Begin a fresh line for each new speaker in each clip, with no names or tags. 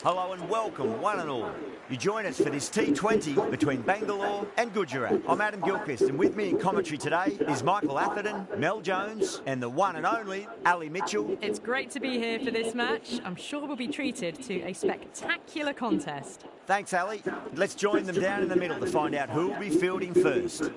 Hello and welcome, one and all. You join us for this T20 between Bangalore and Gujarat. I'm Adam Gilchrist, and with me in commentary today is Michael Atherton, Mel Jones, and the one and only Ali Mitchell.
It's great to be here for this match. I'm sure we'll be treated to a spectacular contest.
Thanks, Ali. Let's join them down in the middle to find out who will be fielding first.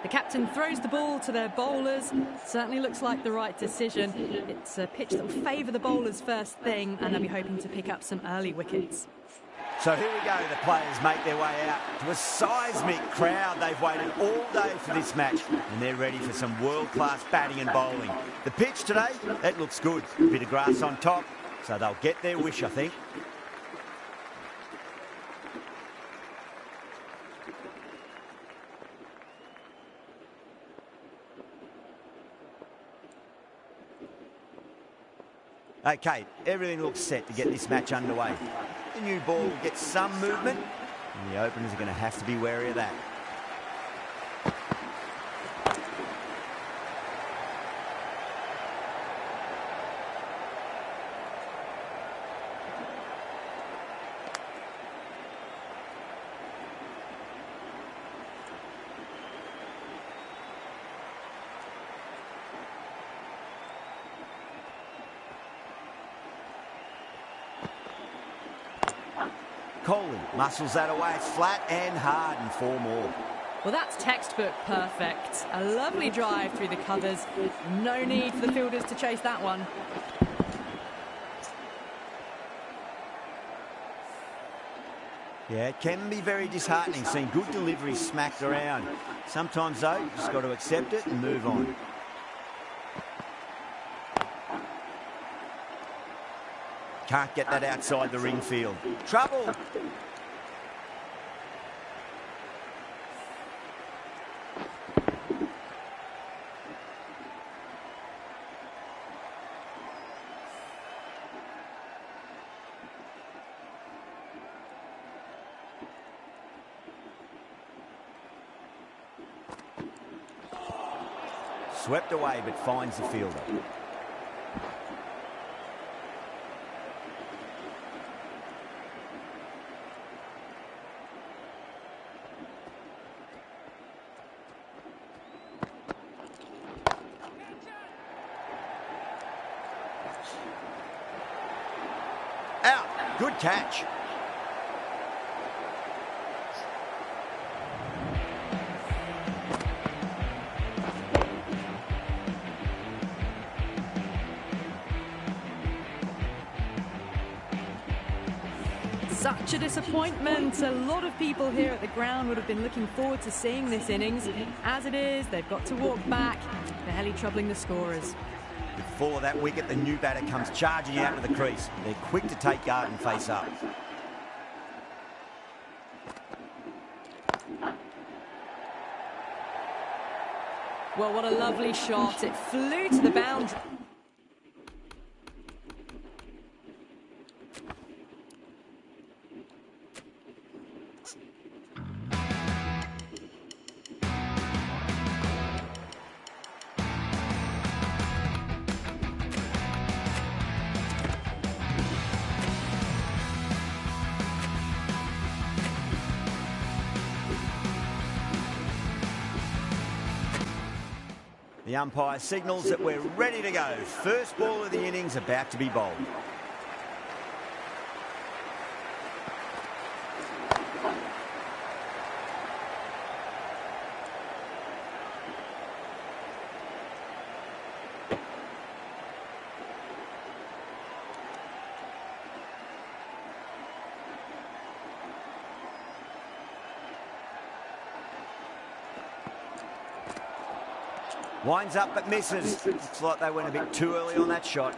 The captain throws the ball to their bowlers. Certainly looks like the right decision. It's a pitch that will favour the bowlers first thing, and they'll be hoping to pick up some early wickets.
So here we go, the players make their way out to a seismic crowd. They've waited all day for this match, and they're ready for some world-class batting and bowling. The pitch today, that looks good. A bit of grass on top, so they'll get their wish, I think. Okay, everything looks set to get this match underway. The new ball will get some movement, and the openers are going to have to be wary of that. Kohli muscles that away. It's flat and hard and 4 more.
Well, that's textbook perfect. A lovely drive through the covers. No need for the fielders to chase that one.
Yeah, it can be very disheartening seeing good delivery smacked around. Sometimes, though, you've just got to accept it and move on. Can't get that outside the ring field. Trouble! Swept away, but finds the fielder. Out. Good catch.
Such a disappointment. A lot of people here at the ground would have been looking forward to seeing this innings. As it is, they've got to walk back. They're hardly troubling the scorers.
Before that wicket, the new batter comes charging out to the crease. They're quick to take guard and face up.
Well, what a lovely shot. It flew to the boundary.
The umpire signals that we're ready to go. First ball of the innings about to be bowled. Winds up but misses. Looks like they went a bit too early on that shot.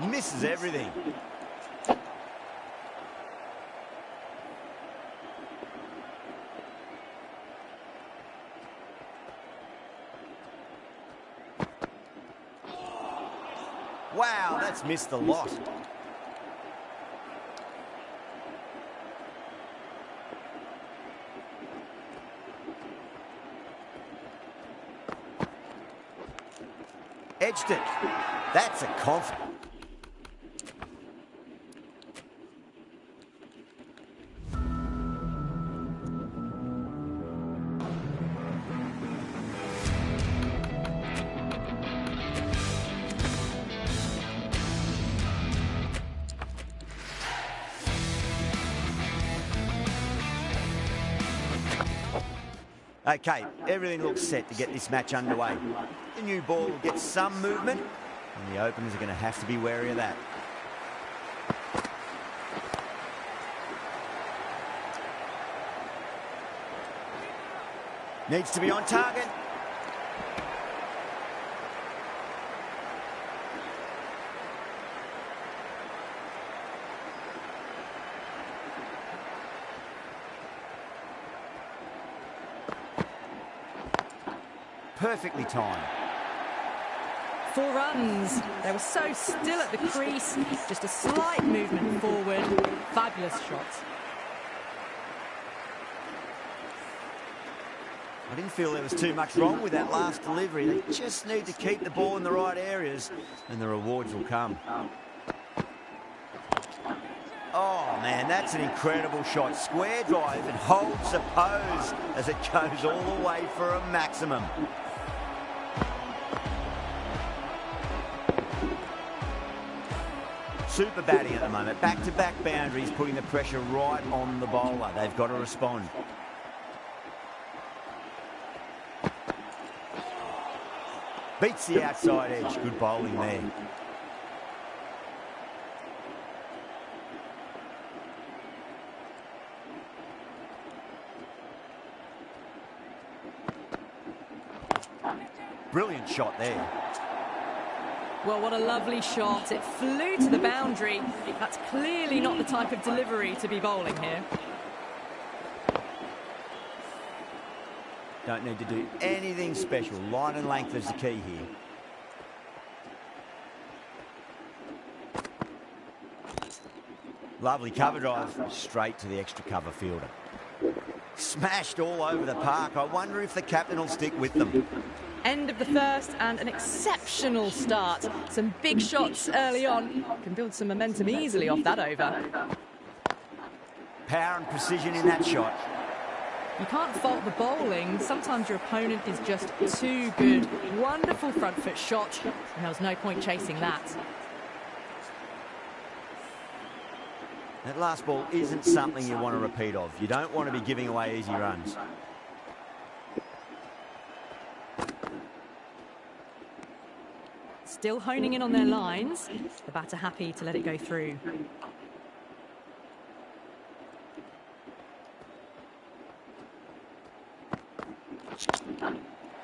Misses everything. That's missed the lot. Edged it. That's a confident. Okay, everything looks set to get this match underway. The new ball will get some movement, and the openers are going to have to be wary of that. Needs to be on target. Perfectly timed.
4 runs. They were so still at the crease. Just a slight movement forward. Fabulous shot.
I didn't feel there was too much wrong with that last delivery. They just need to keep the ball in the right areas, and the rewards will come. Oh, man, that's an incredible shot. Square drive and holds the pose as it goes all the way for a maximum. Super batting at the moment. Back-to-back boundaries, putting the pressure right on the bowler. They've got to respond. Beats the outside edge. Good bowling there. Brilliant shot there.
Well, what a lovely shot. It flew to the boundary. That's clearly not the type of delivery to be bowling here.
Don't need to do anything special. Line and length is the key here. Lovely cover drive. Straight to the extra cover fielder. Smashed all over the park. I wonder if the captain will stick with them.
End of the first and an exceptional start. Some big shots early on. Can build some momentum easily off that over.
Power and precision in that shot.
You can't fault the bowling. Sometimes your opponent is just too good. Wonderful front foot shot, and there was no point chasing that.
That last ball isn't something you want to repeat of. You don't want to be giving away easy runs.
Still honing in on their lines. The batter happy to let it go through.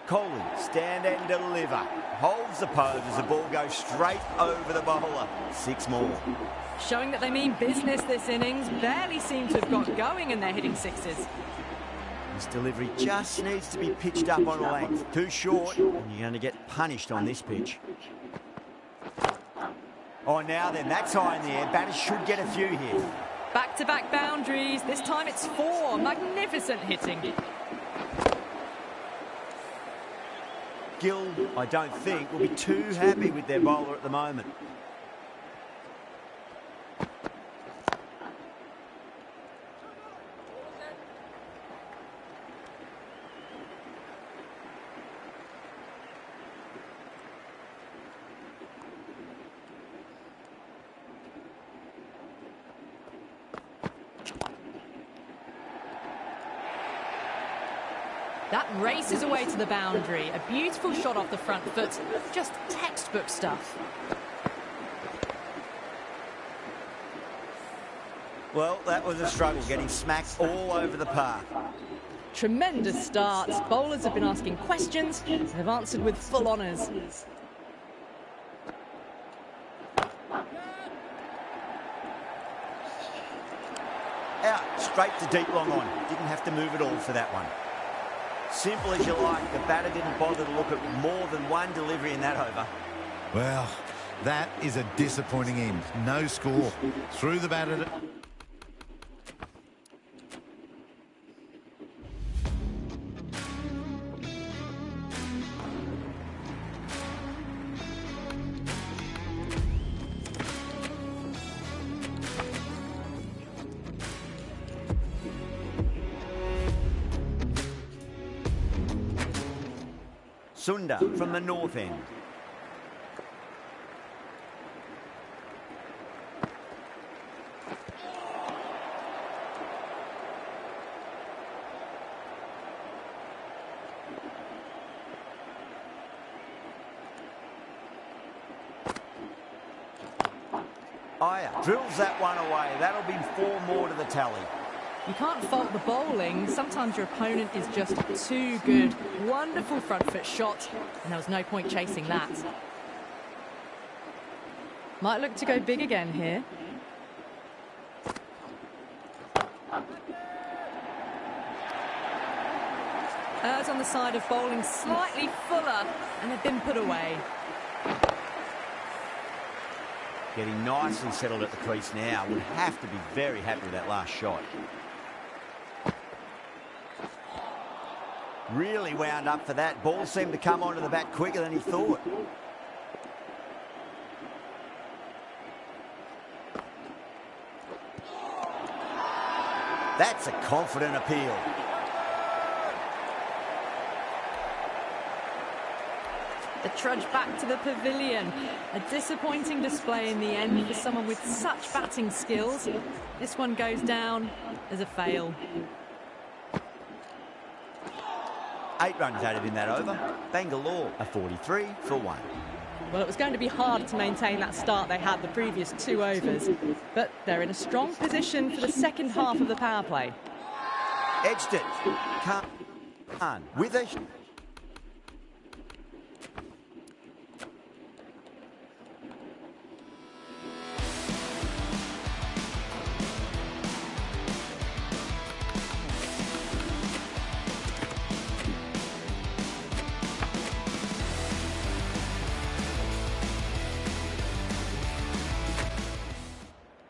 Coley, stand and deliver. Holds the pose as the ball goes straight over the bowler. 6 more.
Showing that they mean business this innings. Barely seem to have got going and they're hitting sixes.
This delivery just needs to be pitched up on length. Too short, and you're going to get punished on this pitch. Oh, now then, that's high in the air. Batters should get a few here.
Back-to-back boundaries. This time it's 4. Magnificent hitting.
Gill, I don't think, will be too happy with their bowler at the moment.
That races away to the boundary. A beautiful shot off the front foot. Just textbook stuff.
Well, that was a struggle, getting smacked all over the park.
Tremendous starts. Bowlers have been asking questions and have answered with full honours.
Out, straight to deep long on. Didn't have to move at all for that one. Simple as you like, the batter didn't bother to look at more than one delivery in that over.
Well, That is a disappointing end. No score. Through the bat at it.
Sunda from the north end. Iyer drills that one away. That'll be 4 more to the tally.
You can't fault the bowling. Sometimes your opponent is just too good. Wonderful front foot shot, and there was no point chasing that. Might look to go big again here. Errs on the side of bowling slightly fuller, and they've been put away.
Getting nicely settled at the crease now. Would have to be very happy with that last shot. Really wound up for that. Ball seemed to come onto the bat quicker than he thought. That's a confident appeal.
The trudge back to the pavilion. A disappointing display in the end for someone with such batting skills. This one goes down as a fail.
8 runs added in that over. Bangalore a 43 for 1.
Well, it was going to be hard to maintain that start they had the previous 2 overs, but they're in a strong position for the second half of the power play.
Edged it. Khan with a...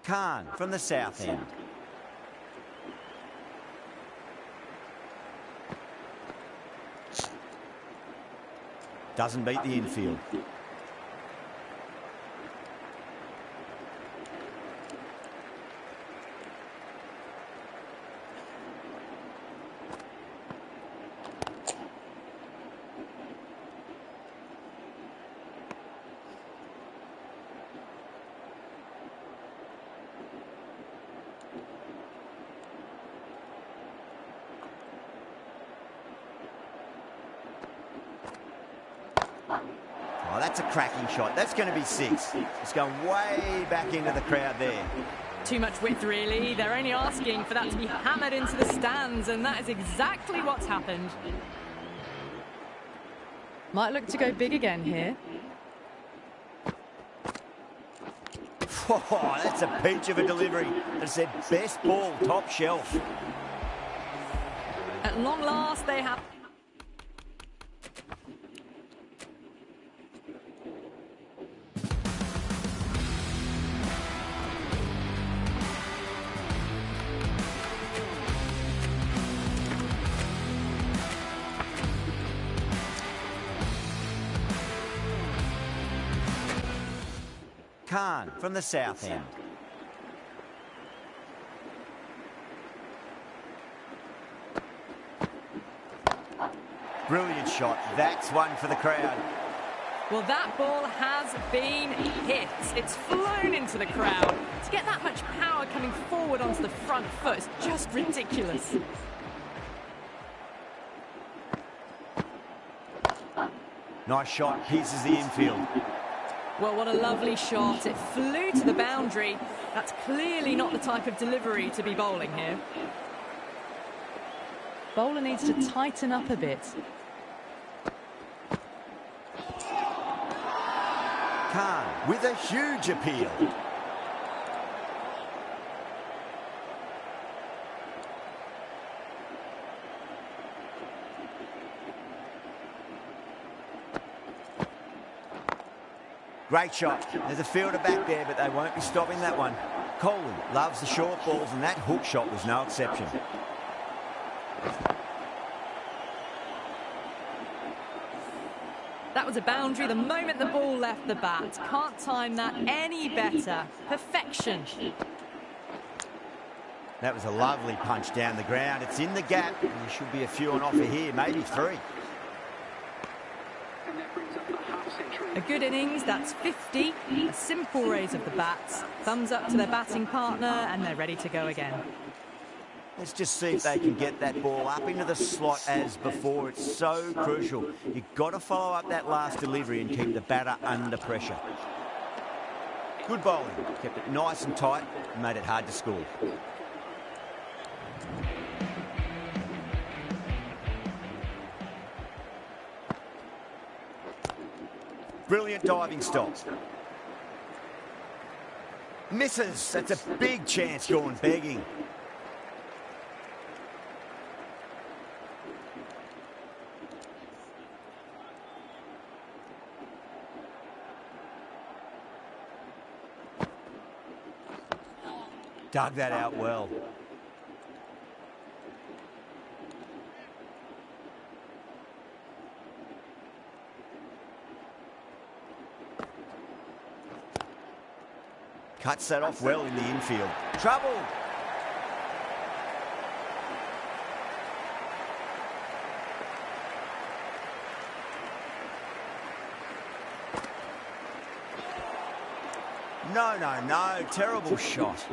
Khan from the south end. Doesn't beat the infield. Oh, that's a cracking shot. That's going to be 6. It's going way back into the crowd there.
Too much width, really. They're only asking for that to be hammered into the stands, and that is exactly what's happened. Might look to go big again here.
Oh, that's a peach of a delivery. It's their best ball, top shelf.
At long last, they have...
Khan from the south end. Brilliant shot. That's one for the crowd.
Well, that ball has been hit. It's flown into the crowd. To get that much power coming forward onto the front foot is just ridiculous.
Nice shot. Pierces the infield.
Well, what a lovely shot. It flew to the boundary. That's clearly not the type of delivery to be bowling here. Bowler needs to tighten up a bit.
Khan with a huge appeal. Great shot. There's a fielder back there, but they won't be stopping that one. Coley loves the short balls, and that hook shot was no exception.
That was a boundary the moment the ball left the bat. Can't time that any better. Perfection.
That was a lovely punch down the ground. It's in the gap, and there should be a few on offer here, maybe 3.
A good innings, that's 50. A simple raise of the bats. Thumbs up to their batting partner, and they're ready to go again.
Let's just see if they can get that ball up into the slot as before. It's so crucial. You've got to follow up that last delivery and keep the batter under pressure. Good bowling. Kept it nice and tight and made it hard to score. Brilliant diving stop. Misses. That's a big chance gone begging. Dug that out well. Cuts that off well in the infield. Trouble. No. Terrible shot.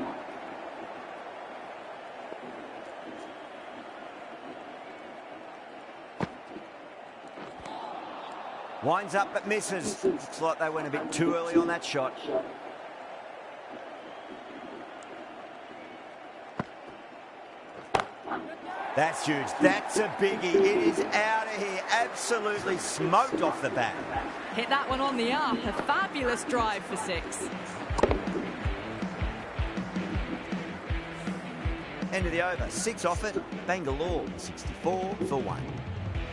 Winds up but misses. Looks like they went a bit too early on that shot. That's huge. That's a biggie. It is out of here. Absolutely smoked off the bat.
Hit that one on the up. A fabulous drive for 6.
End of the over. 6 off it. Bangalore 64 for 1.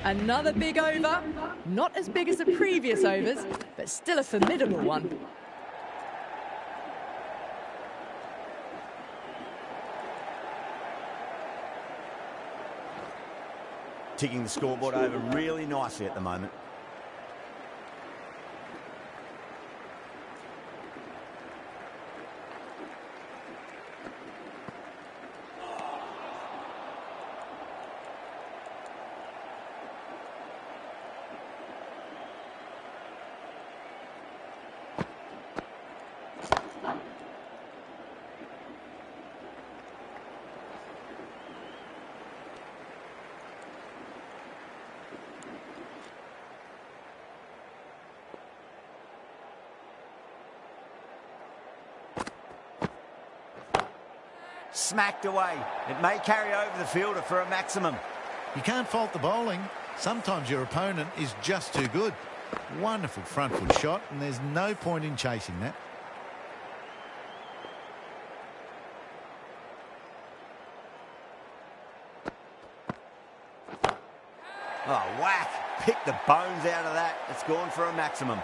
Another big over. Not as big as the previous overs, but still a formidable one.
Ticking the scoreboard over really nicely at the moment. Smacked away. It may carry over the fielder for a maximum.
You can't fault the bowling. Sometimes your opponent is just too good. Wonderful front foot shot, and there's no point in chasing that.
Oh, whack. Pick the bones out of that. It's gone for a maximum.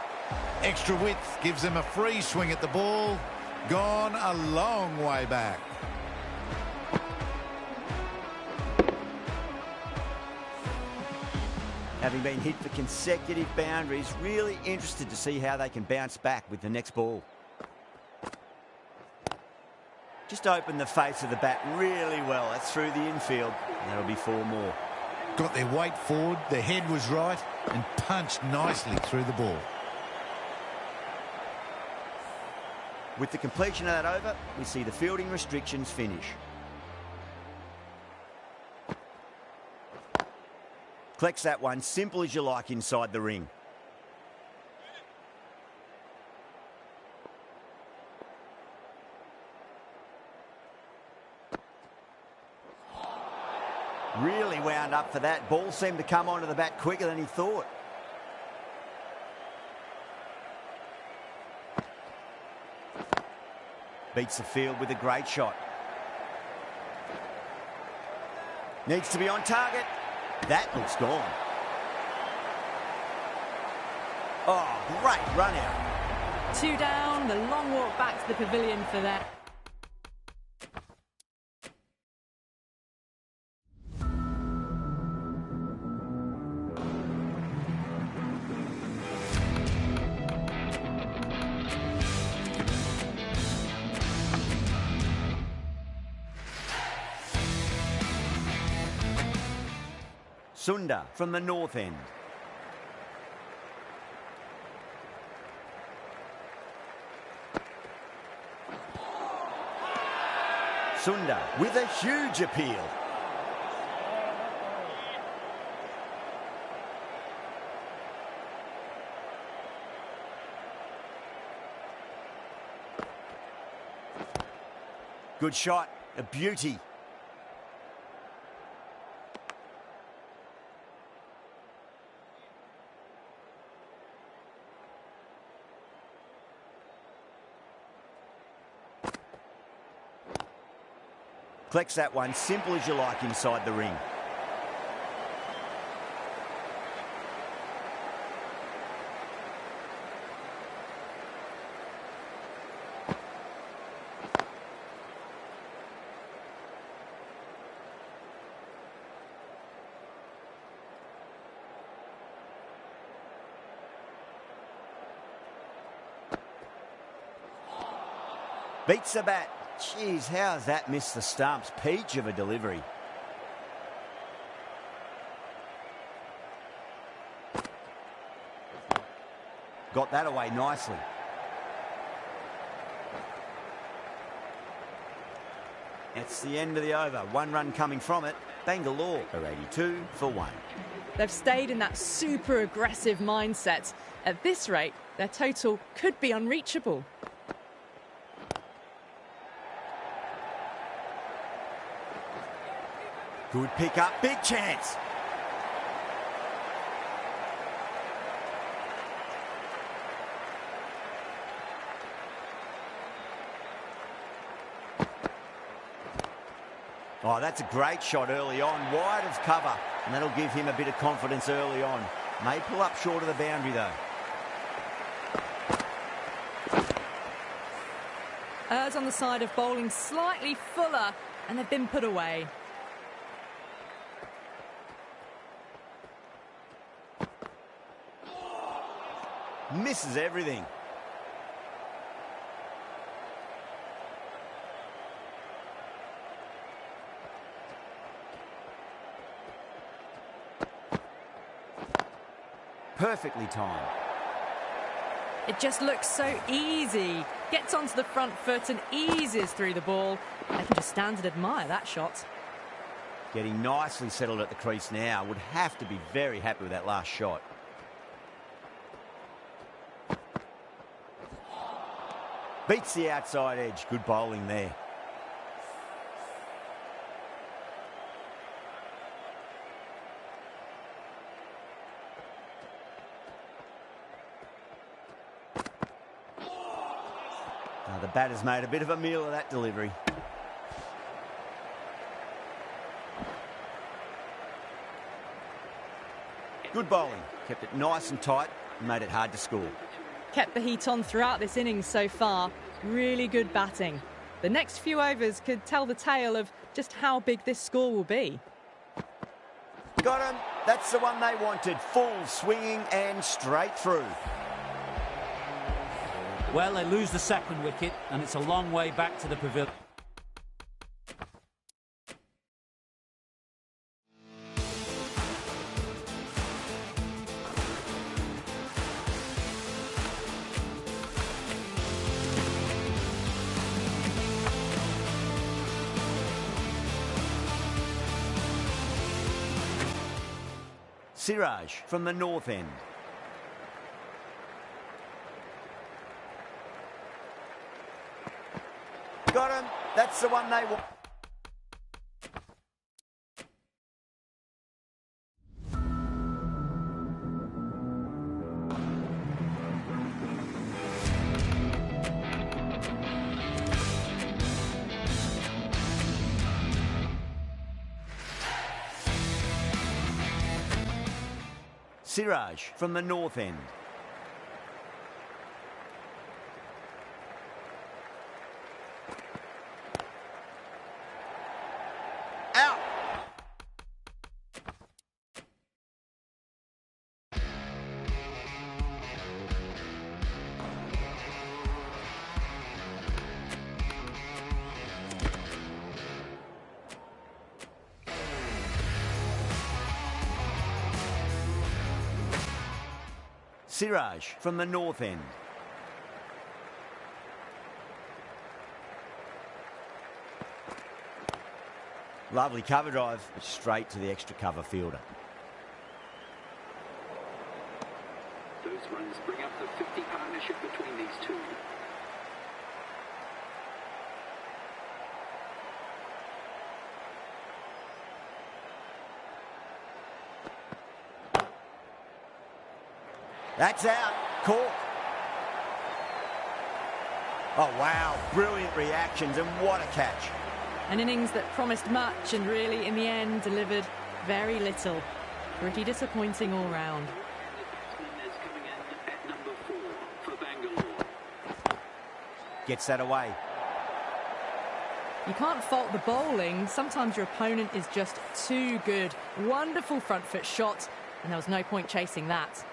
Extra width gives them a free swing at the ball. Gone a long way back.
Having been hit for consecutive boundaries, really interested to see how they can bounce back with the next ball. Just opened the face of the bat really well. That's through the infield. That'll be 4 more.
Got their weight forward, their head was right, and punched nicely through the ball.
With the completion of that over, we see the fielding restrictions finish. Collects that one, simple as you like inside the ring. Really wound up for that. Ball seemed to come onto the bat quicker than he thought. Beats the field with a great shot. Needs to be on target. That looks gone. Oh, great run out.
2 down, the long walk back to the pavilion for that.
Sunda from the north end. Sunda with a huge appeal. Good shot, a beauty. Collects that one, simple as you like, inside the ring. Beats the bat. Jeez, how has that missed the stumps? Peach of a delivery. Got that away nicely. It's the end of the over. 1 run coming from it. Bangalore are 82 for 1.
They've stayed in that super aggressive mindset. At this rate, their total could be unreachable.
Good pick up, big chance. Oh, that's a great shot early on, wide of cover, and that'll give him a bit of confidence early on. May pull up short of the boundary though.
Errs on the side of bowling slightly fuller, and they've been put away.
Misses everything. Perfectly timed.
It just looks so easy. Gets onto the front foot and eases through the ball. They can just stand and admire that shot.
Getting nicely settled at the crease now. Would have to be very happy with that last shot. Beats the outside edge. Good bowling there. Now the batter's made a bit of a meal of that delivery. Good bowling. Kept it nice and tight and made it hard to score.
Kept the heat on throughout this innings so far. Really good batting. The next few overs could tell the tale of just how big this score will be.
Got him. That's the one they wanted. Full swinging and straight through.
Well, they lose the second wicket, and it's a long way back to the pavilion.
Siraj from the north end. Got him. That's the one they want. Siraj from the north end. Siraj from the north end. Lovely cover drive, straight to the extra cover fielder.
Those runs bring up the 50 partnership between these two.
That's out. Cork. Oh, wow. Brilliant reactions, and what a catch.
An innings that promised much and really, in the end, delivered very little. Pretty disappointing all round.
Gets that away.
You can't fault the bowling. Sometimes your opponent is just too good. Wonderful front foot shot, and there was no point chasing that.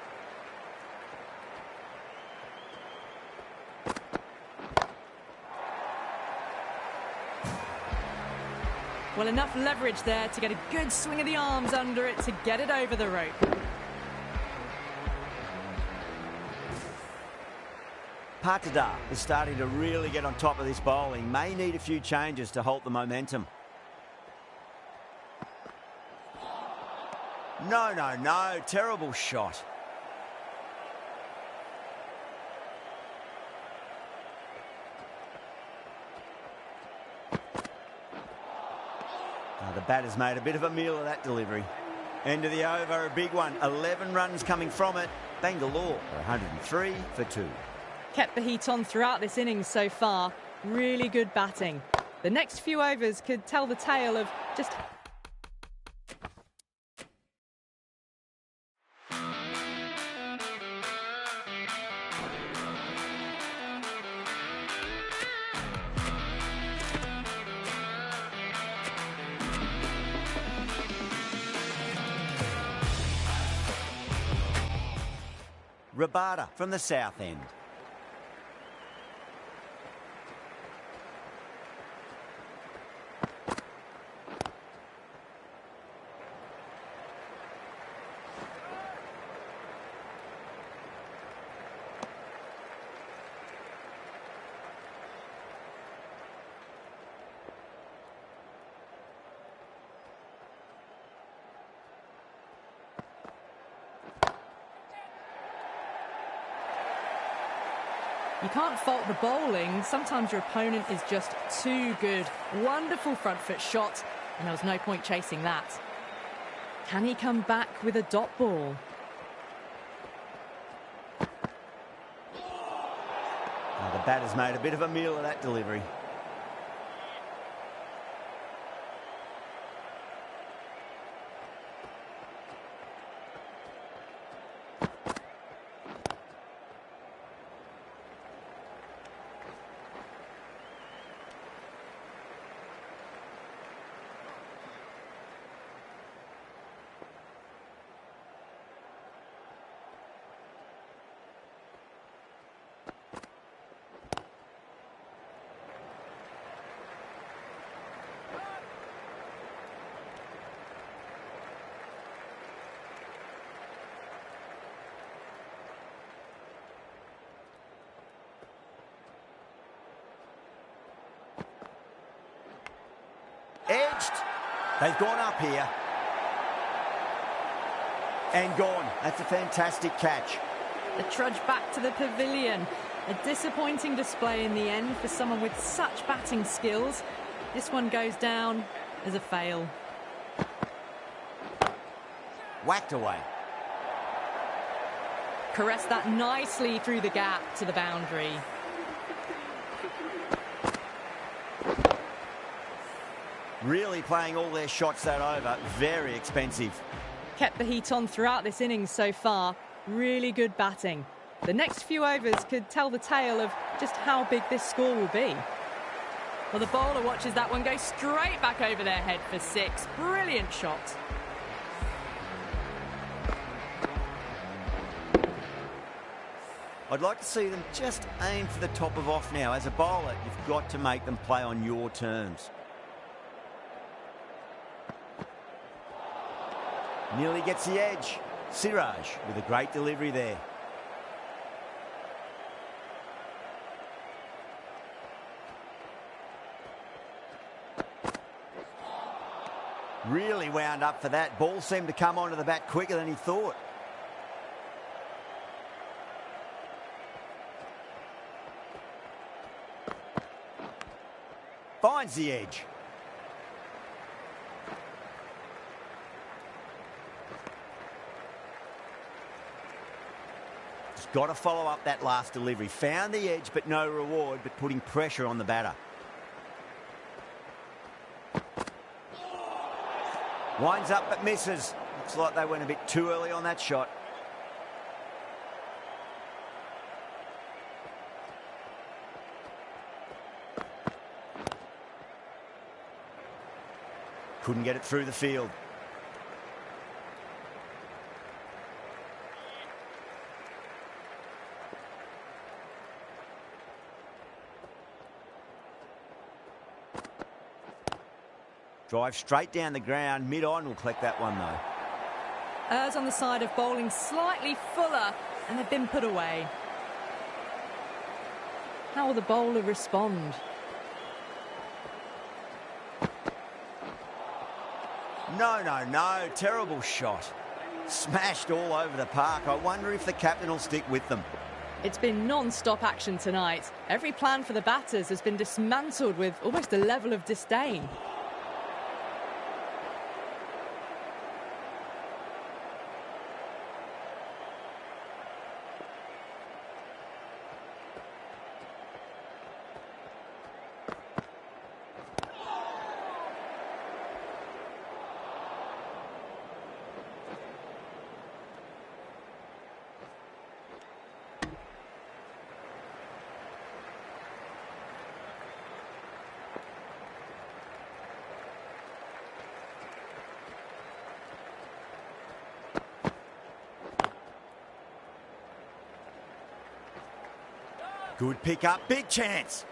Well, enough leverage there to get a good swing of the arms under it to get it over the rope.
Patidar is starting to really get on top of this bowling. May need a few changes to halt the momentum. No. Terrible shot. The batter's made a bit of a meal of that delivery. End of the over, a big one. 11 runs coming from it. Bangalore are 103 for 2.
Kept the heat on throughout this innings so far. Really good batting. The next few overs could tell the tale of just...
Rabada from the south end.
You can't fault the bowling. Sometimes your opponent is just too good. Wonderful front foot shot, and there was no point chasing that. Can he come back with a dot ball?
The batter's made a bit of a meal of that delivery. Edged. They've gone up here. And gone. That's a fantastic catch.
The trudge back to the pavilion. A disappointing display in the end for someone with such batting skills. This one goes down as a fail.
Whacked away.
Caressed that nicely through the gap to the boundary.
Really playing all their shots that over. Very expensive.
Kept the heat on throughout this innings so far. Really good batting. The next few overs could tell the tale of just how big this score will be. Well, the bowler watches that one go straight back over their head for 6. Brilliant shot.
I'd like to see them just aim for the top of off now. As a bowler, you've got to make them play on your terms. Nearly gets the edge. Siraj with a great delivery there. Really wound up for that. Ball seemed to come onto the bat quicker than he thought. Finds the edge. Just got to follow up that last delivery. Found the edge, but no reward, but putting pressure on the batter. Winds up but misses. Looks like they went a bit too early on that shot. Couldn't get it through the field. Drive straight down the ground. Mid-on will collect that one, though.
Errs on the side of bowling slightly fuller, and they've been put away. How will the bowler respond?
No. Terrible shot. Smashed all over the park. I wonder if the captain will stick with them.
It's been non-stop action tonight. Every plan for the batters has been dismantled with almost a level of disdain.
Good pick up, big chance.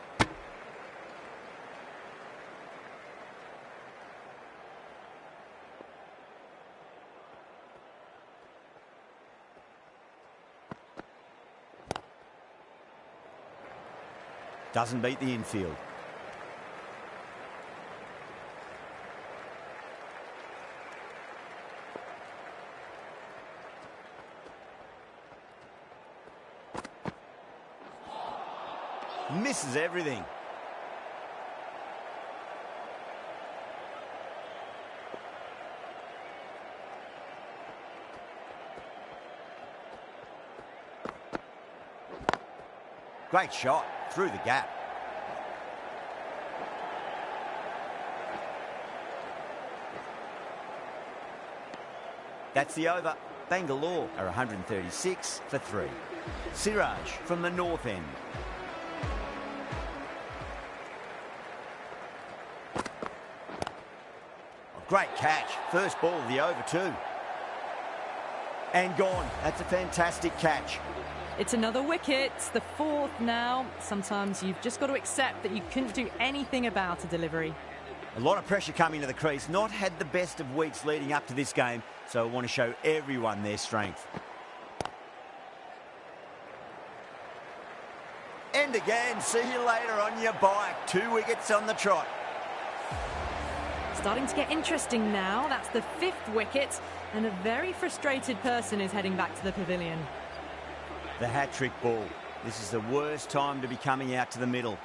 Doesn't beat the infield. Misses everything. Great shot through the gap. That's the over. Bangalore are 136 for 3. Siraj from the north end. Great catch. First ball of the over too. And gone. That's a fantastic catch.
It's another wicket, the fourth now. Sometimes you've just got to accept that you couldn't do anything about a delivery.
A lot of pressure coming to the crease. Not had the best of weeks leading up to this game, so I want to show everyone their strength. And again, see you later on your bike. 2 wickets on the trot.
Starting to get interesting now. That's the 5th wicket, and a very frustrated person is heading back to the pavilion.
The hat-trick ball. This is the worst time to be coming out to the middle.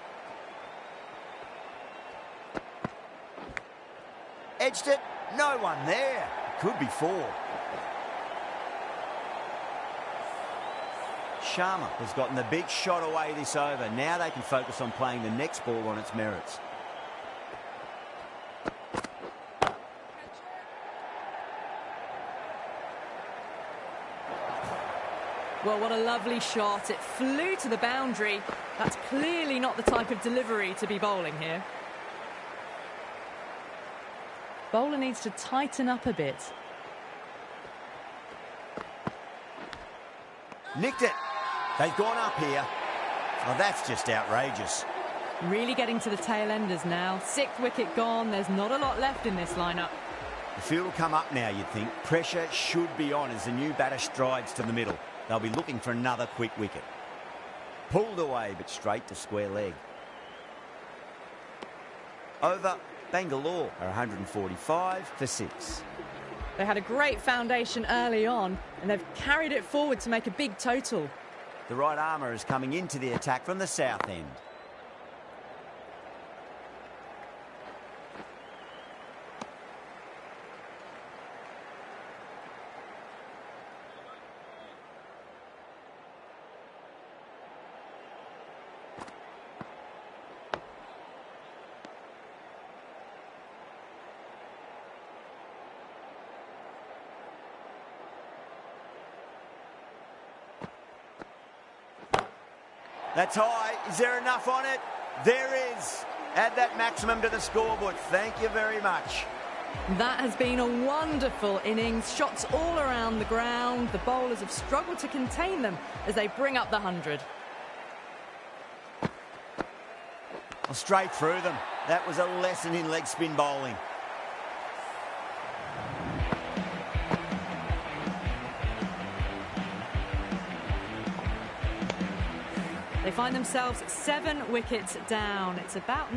Edged it. No one there. Could be 4. Sharma has gotten the big shot away this over. Now they can focus on playing the next ball on its merits.
Well, what a lovely shot. It flew to the boundary. That's clearly not the type of delivery to be bowling here. Bowler needs to tighten up a bit.
Nicked it. They've gone up here. Oh, that's just outrageous.
Really getting to the tail enders now. 6th wicket gone. There's not a lot left in this lineup.
The field will come up now, you'd think. Pressure should be on as the new batter strides to the middle. They'll be looking for another quick wicket. Pulled away, but straight to square leg. Over. Bangalore are 145 for 6.
They had a great foundation early on, and they've carried it forward to make a big total.
The right armour is coming into the attack from the south end. That's high. Is there enough on it? There is. Add that maximum to the scoreboard. Thank you very much.
That has been a wonderful innings. Shots all around the ground. The bowlers have struggled to contain them as they bring up the 100.
Well, straight through them. That was a lesson in leg spin bowling.
They find themselves 7 wickets down. It's about...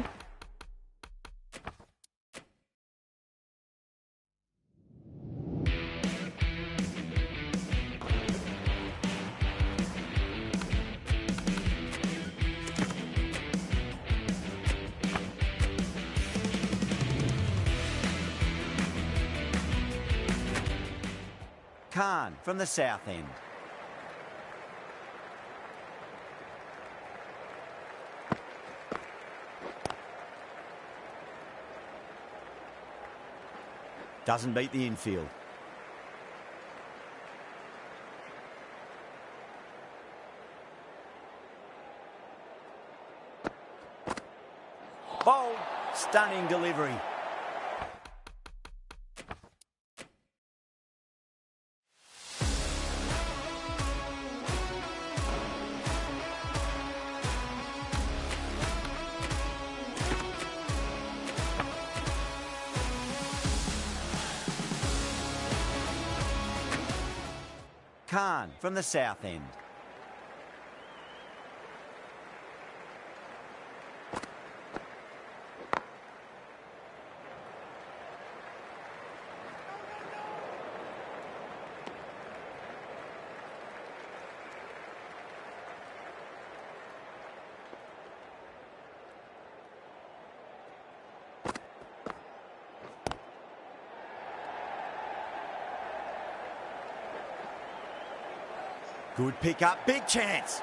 Khan from the south end. Doesn't beat the infield. Bold, stunning delivery. Khan from the south end. Good pick up, big chance.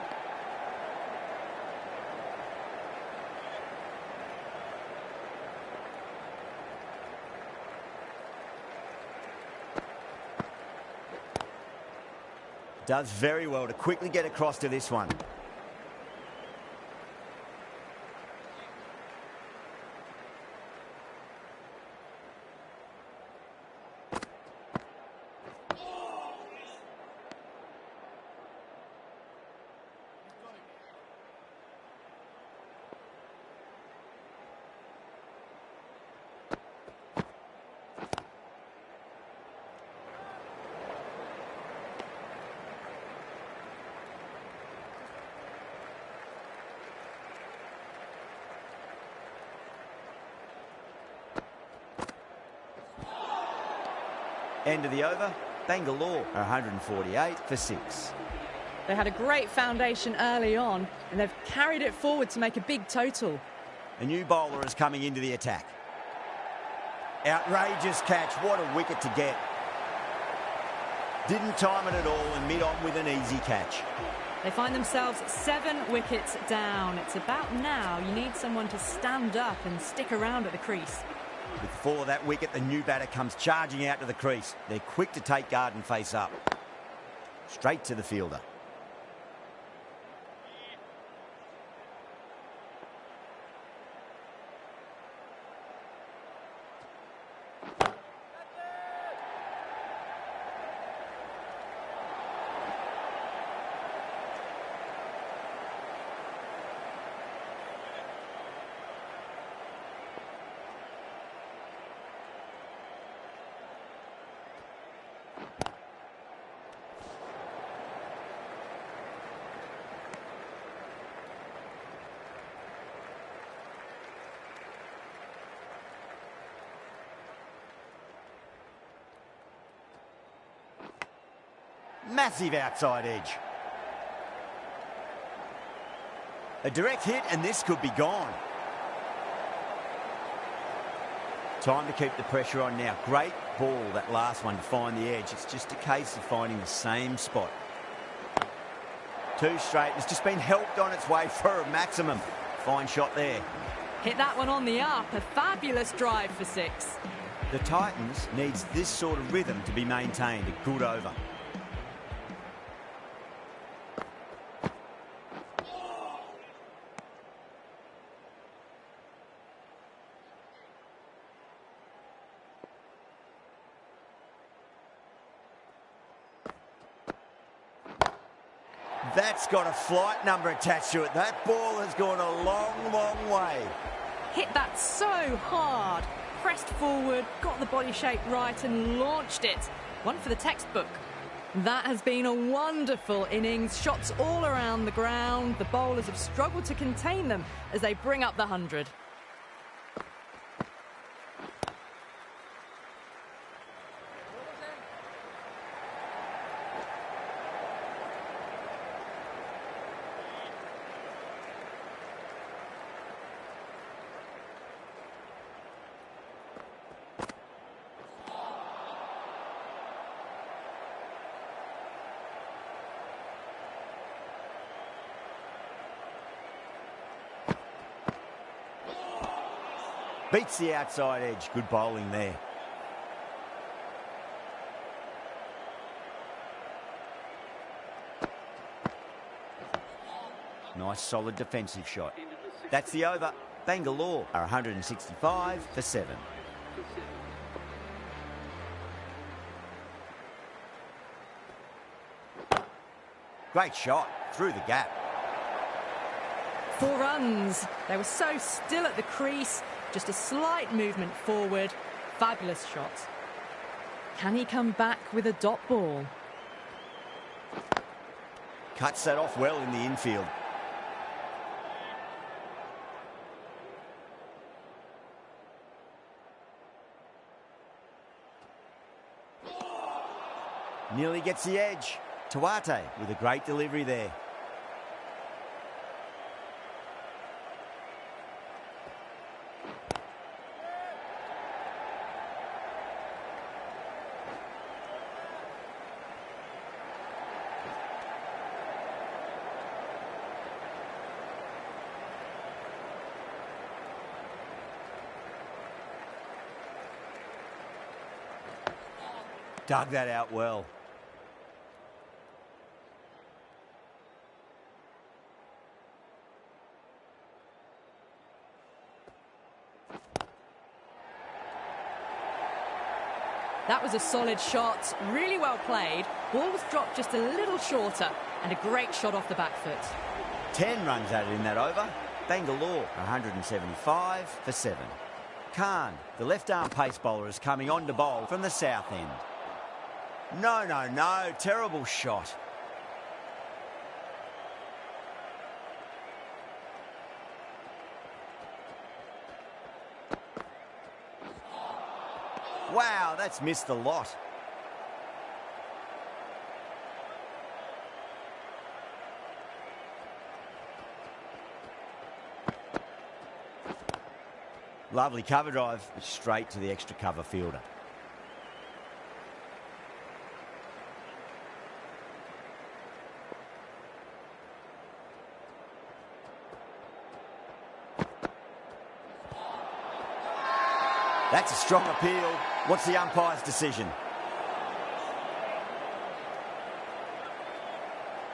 Does very well to quickly get across to this one. End of the over, Bangalore are 148 for 6.
They had a great foundation early on, and they've carried it forward to make a big total.
A new bowler is coming into the attack. Outrageous catch, what a wicket to get. Didn't time it at all and mid-on with an easy catch.
They find themselves 7 wickets down. It's about now you need someone to stand up and stick around at the crease.
With the fall of that wicket, the new batter comes charging out to the crease. They're quick to take guard and face up. Straight to the fielder. Massive outside edge. A direct hit, and this could be gone. Time to keep the pressure on now. Great ball, that last one, to find the edge. It's just a case of finding the same spot. Two straight. It's just been helped on its way for a maximum. Fine shot there.
Hit that one on the up. A fabulous drive for 6.
The Titans needs this sort of rhythm to be maintained. A good over. That's got a flight number attached to it. That ball has gone a long, long way.
Hit that so hard. Pressed forward, got the body shape right and launched it. One for the textbook. That has been a wonderful innings. Shots all around the ground. The bowlers have struggled to contain them as they bring up the 100.
Beats the outside edge. Good bowling there. Nice solid defensive shot. That's the over. Bangalore are 165 for 7. Great shot through the gap.
4 runs. They were so still at the crease. Just a slight movement forward. Fabulous shot. Can he come back with a dot ball?
Cuts that off well in the infield. Nearly gets the edge. Tawate with a great delivery there. Dug that out well.
That was a solid shot, really well played. Ball was dropped just a little shorter and a great shot off the back foot.
10 runs added in that over. Bangalore 175 for 7. Khan, the left-arm pace bowler, is coming on to bowl from the south end. No, no, no. Terrible shot. Wow, that's missed a lot. Lovely cover drive, straight to the extra cover fielder. That's a strong appeal. What's the umpire's decision?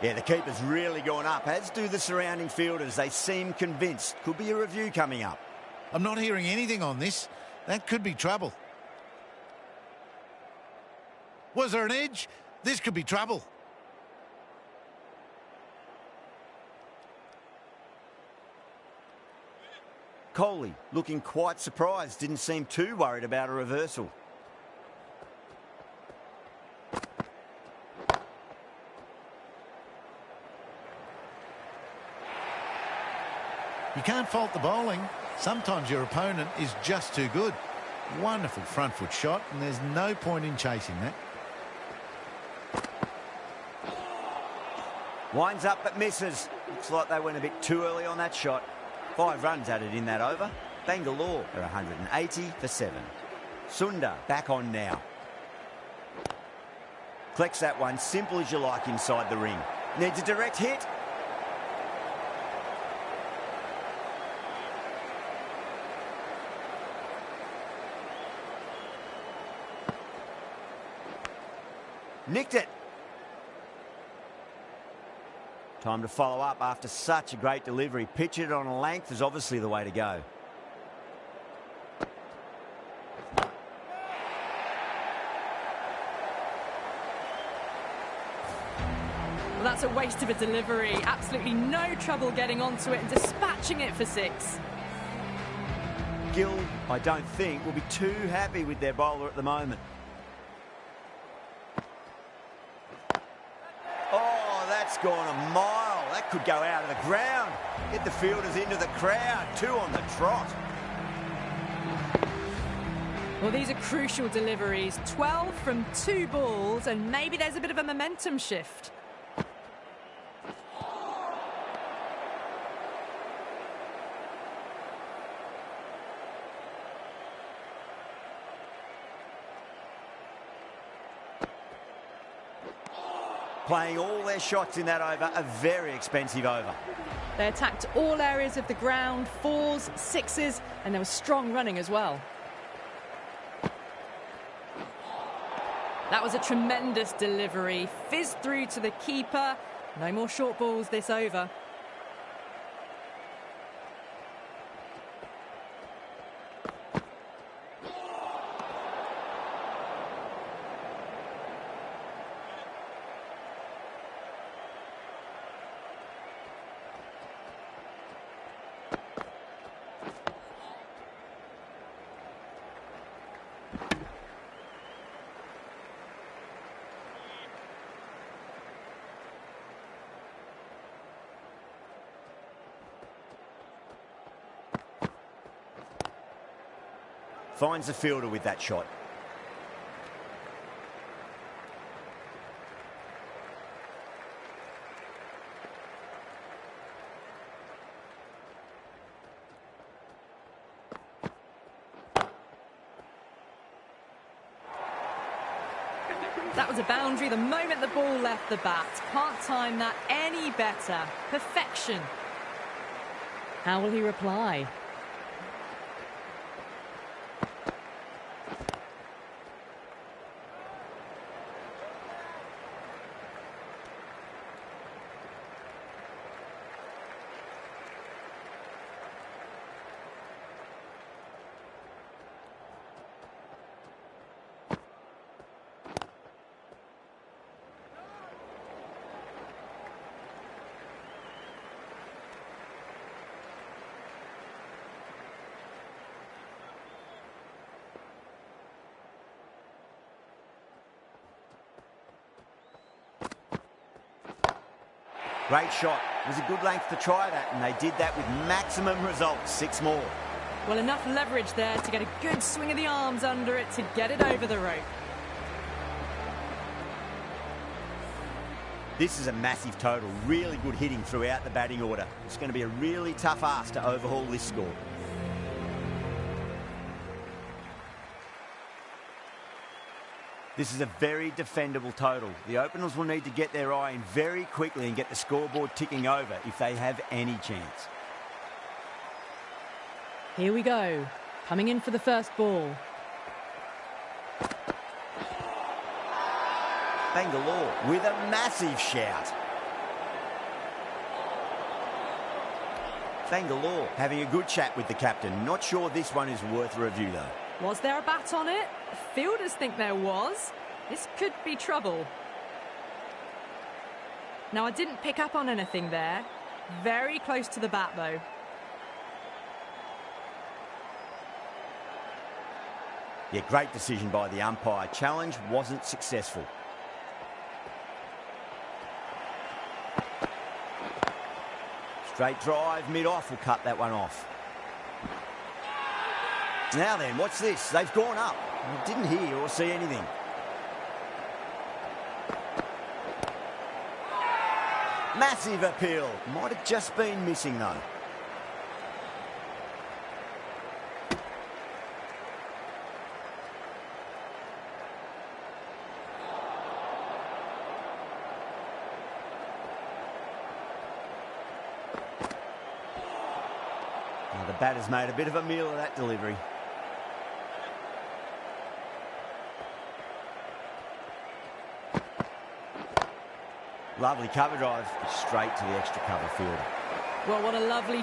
Yeah, the keeper's really gone up, as do the surrounding fielders. They seem convinced. Could be a review coming up.
I'm not hearing anything on this. That could be trouble. Was there an edge? This could be trouble.
Kohli looking quite surprised. Didn't seem too worried about a reversal.
You can't fault the bowling. Sometimes your opponent is just too good. Wonderful front foot shot, and there's no point in chasing that.
Winds up but misses. Looks like they went a bit too early on that shot. 5 runs added in that over. Bangalore are 180 for 7. Sundar back on now. Collects that one, simple as you like inside the ring. Needs a direct hit. Nicked it. Time to follow up after such a great delivery. Pitch it on a length is obviously the way to go.
Well, that's a waste of a delivery. Absolutely no trouble getting onto it and dispatching it for 6.
Gill, I don't think, will be too happy with their bowler at the moment. Oh, that's gone a mile. That could go out of the ground. Hit the fielders into the crowd. 2 on the trot.
Well, these are crucial deliveries. 12 from 2 balls, and maybe there's a bit of a momentum shift.
Playing all their shots in that over, a very expensive over.
They attacked all areas of the ground, 4s, 6s, and there was strong running as well. That was a tremendous delivery. Fizzed through to the keeper. No more short balls this over.
Finds the fielder with that shot.
That was a boundary the moment the ball left the bat. Can't time that any better. Perfection. How will he reply?
Great shot. It was a good length to try that, and they did that with maximum results. 6 more.
Well, enough leverage there to get a good swing of the arms under it to get it over the rope.
This is a massive total. Really good hitting throughout the batting order. It's going to be a really tough ask to overhaul this score. This is a very defendable total. The openers will need to get their eye in very quickly and get the scoreboard ticking over if they have any chance.
Here we go. Coming in for the first ball.
Bangalore with a massive shout. Bangalore having a good chat with the captain. Not sure this one is worth a review though.
Was there a bat on it? Fielders think there was. This could be trouble. Now, I didn't pick up on anything there. Very close to the bat, though.
Yeah, great decision by the umpire. Challenge wasn't successful. Straight drive, mid-off will cut that one off. Now then, what's this? They've gone up. I didn't hear or see anything. Massive appeal. Might have just been missing, though. Now the batter's made a bit of a meal of that delivery. Lovely cover drive, straight to the extra cover field.
Well, what a lovely